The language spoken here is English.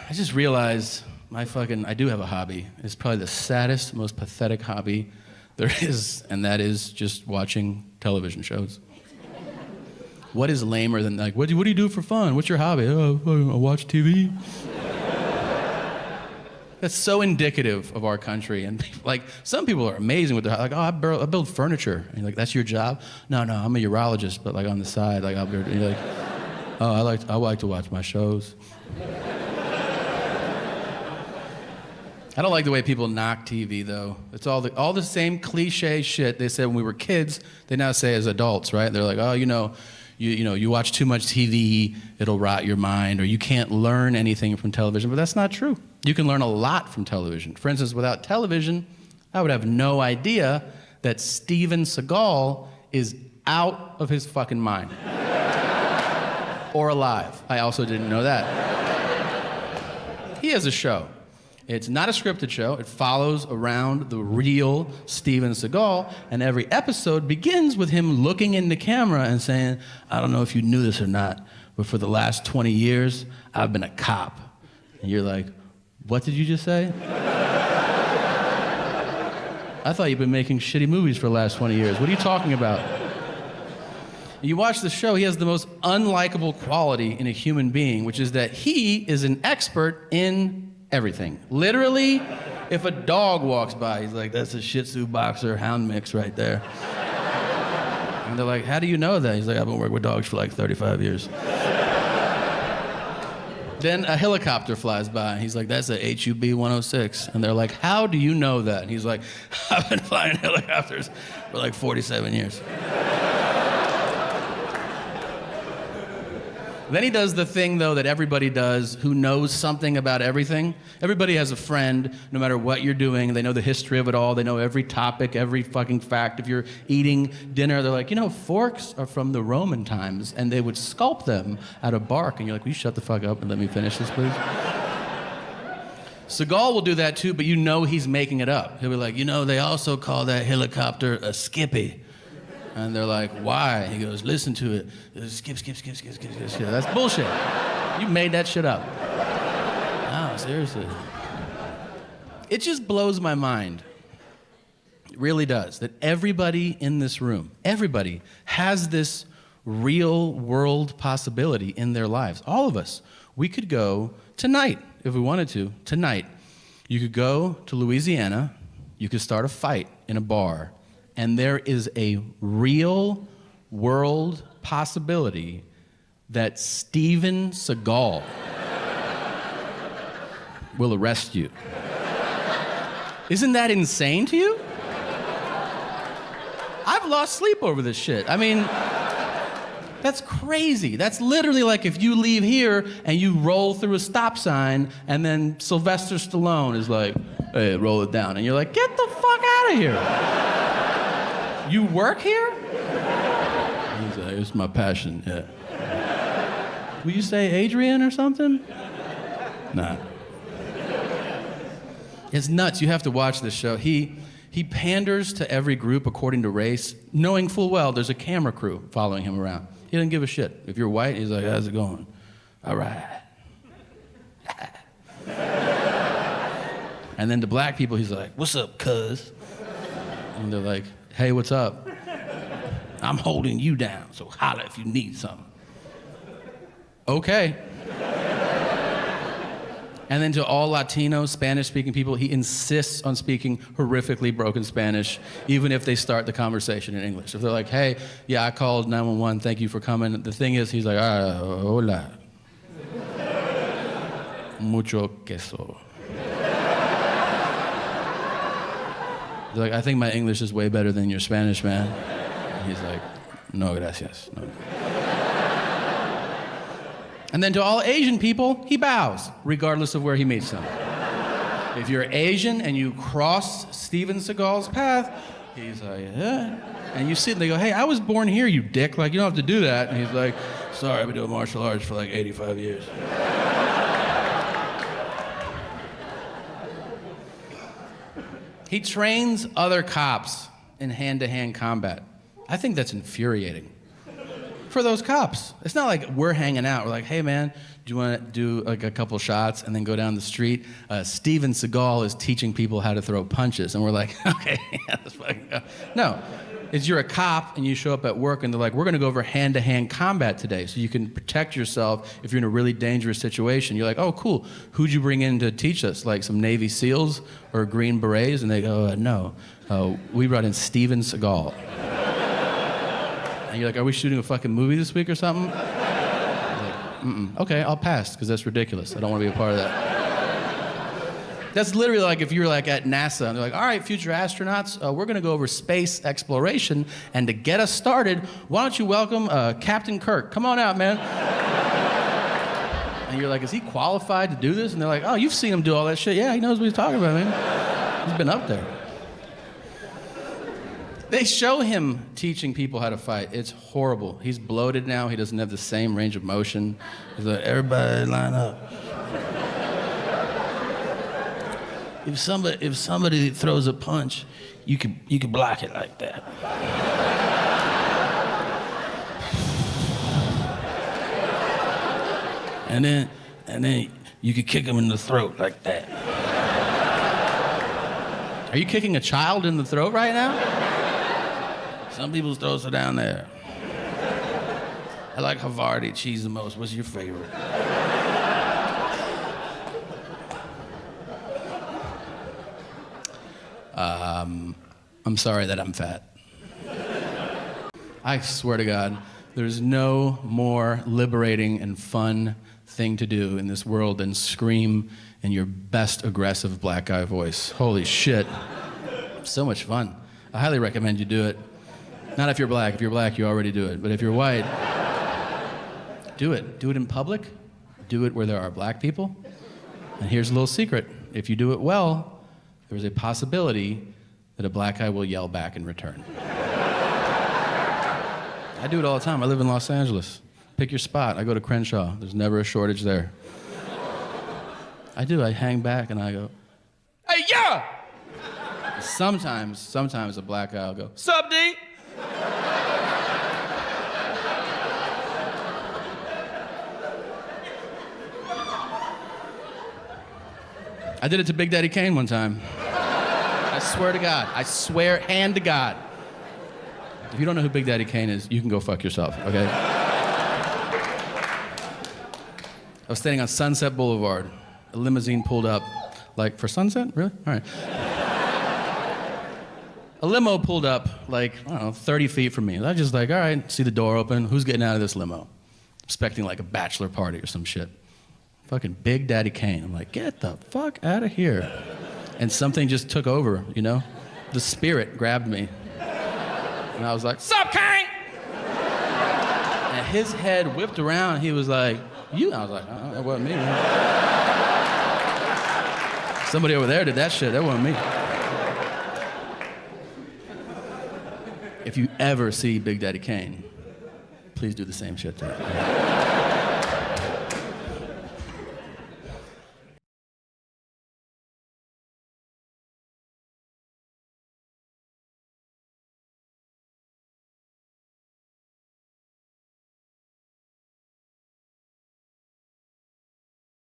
I just realized I do have a hobby. It's probably the saddest, most pathetic hobby there is, and that is just watching television shows. What is lamer than like, what do you do for fun? What's your hobby? Oh, I watch TV. That's so indicative of our country. And like, some people are amazing with their, like, oh, I build furniture. And you're like, that's your job? No, I'm a urologist, but like on the side, like you're like, oh, I like to watch my shows. I don't like the way people knock TV though. It's all the same cliche shit they said when we were kids. They now say as adults, right? They're like, oh, you watch too much TV, it'll rot your mind, or you can't learn anything from television. But that's not true. You can learn a lot from television. For instance, without television, I would have no idea that Steven Seagal is out of his fucking mind. Or alive. I also didn't know that. He has a show. It's not a scripted show. It follows around the real Steven Seagal, and every episode begins with him looking in the camera and saying, I don't know if you knew this or not, but for the last 20 years, I've been a cop. And you're like, what did you just say? I thought you've been making shitty movies for the last 20 years. What are you talking about? You watch the show, he has the most unlikable quality in a human being, which is that he is an expert in everything. Literally, if a dog walks by, he's like, that's a Shih Tzu boxer hound mix right there. And they're like, how do you know that? He's like, I've been working with dogs for like 35 years. Then a helicopter flies by. He's like, that's a HUB 106. And they're like, how do you know that? And he's like, I've been flying helicopters for like 47 years. Then he does the thing, though, that everybody does who knows something about everything. Everybody has a friend, no matter what you're doing. They know the history of it all. They know every topic, every fucking fact. If you're eating dinner, they're like, forks are from the Roman times, and they would sculpt them out of bark. And you're like, will you shut the fuck up and let me finish this, please? Seagal will do that, too, but he's making it up. He'll be like, they also call that helicopter a skippy. And they're like, why? He goes, listen to it. Skip. That's bullshit. You made that shit up. No, seriously. It just blows my mind. It really does. That everybody in this room, everybody has this real world possibility in their lives. All of us. We could go tonight, if we wanted to, tonight. You could go to Louisiana. You could start a fight in a bar. And there is a real world possibility that Steven Seagal will arrest you. Isn't that insane to you? I've lost sleep over this shit. I mean, that's crazy. That's literally like if you leave here and you roll through a stop sign and then Sylvester Stallone is like, hey, roll it down. And you're like, get the fuck out of here. You work here? He's like, it's my passion, yeah. Will you say Adrian or something? Nah. It's nuts. You have to watch this show. He panders to every group according to race, knowing full well there's a camera crew following him around. He doesn't give a shit. If you're white, he's like, how's it going? All right. And then to black people, he's like, what's up, cuz? And they're like, hey, what's up? I'm holding you down, so holla if you need something. Okay. And then to all Latino, Spanish-speaking people, he insists on speaking horrifically broken Spanish, even if they start the conversation in English. If they're like, hey, yeah, I called 911, thank you for coming. The thing is, he's like, hola. Mucho queso. He's like, I think my English is way better than your Spanish, man. And he's like, no, gracias. No. And then to all Asian people, he bows, regardless of where he meets them. If you're Asian and you cross Steven Seagal's path, he's like, yeah. And you sit and they go, hey, I was born here, you dick. Like, you don't have to do that. And he's like, sorry, I've been doing martial arts for like 85 years. He trains other cops in hand-to-hand combat. I think that's infuriating. for those cops. It's not like we're hanging out. We're like, hey man, do you want to do like a couple shots and then go down the street? Steven Seagal is teaching people how to throw punches. And we're like, okay, yeah, let's fucking go. No, it's you're a cop and you show up at work and they're like, we're gonna go over hand-to-hand combat today so you can protect yourself if you're in a really dangerous situation. You're like, oh cool, who'd you bring in to teach us? Like some Navy SEALs or Green Berets? And they go, no, we brought in Steven Seagal. And you're like, are we shooting a fucking movie this week or something? Like, okay, I'll pass, because that's ridiculous. I don't want to be a part of that. That's literally like if you're like at NASA, and they're like, all right, future astronauts, we're gonna go over space exploration, and to get us started, why don't you welcome Captain Kirk? Come on out, man. And you're like, is he qualified to do this? And they're like, oh, you've seen him do all that shit. Yeah, he knows what he's talking about, man. He's been up there. They show him teaching people how to fight. It's horrible. He's bloated now. He doesn't have the same range of motion. He's like, everybody line up. If somebody throws a punch, you can block it like that. And then you can kick him in the throat like that. Are you kicking a child in the throat right now? Some people's throats are down there. I like Havarti cheese the most. What's your favorite? I'm sorry that I'm fat. I swear to God, there's no more liberating and fun thing to do in this world than scream in your best aggressive black guy voice. Holy shit. So much fun. I highly recommend you do it. Not if you're black. If you're black, you already do it. But if you're white, do it. Do it in public. Do it where there are black people. And here's a little secret. If you do it well, there's a possibility that a black guy will yell back in return. I do it all the time. I live in Los Angeles. Pick your spot. I go to Crenshaw. There's never a shortage there. I do. I hang back and I go, hey, yeah! Sometimes a black guy will go, sup, D? I did it to Big Daddy Kane one time. I swear to God. I swear, hand to God. If you don't know who Big Daddy Kane is, you can go fuck yourself, okay? I was standing on Sunset Boulevard. A limousine pulled up. Like, for Sunset? Really? All right. A limo pulled up, like, I don't know, 30 feet from me. I was just like, all right, see the door open. Who's getting out of this limo? Expecting like a bachelor party or some shit. Fucking Big Daddy Kane. I'm like, get the fuck out of here. And something just took over, you know? The spirit grabbed me. And I was like, sup, Kane? And his head whipped around. He was like, you? I was like, oh, that wasn't me, man. Somebody over there did that shit. That wasn't me. If you ever see Big Daddy Kane, please do the same shit to him.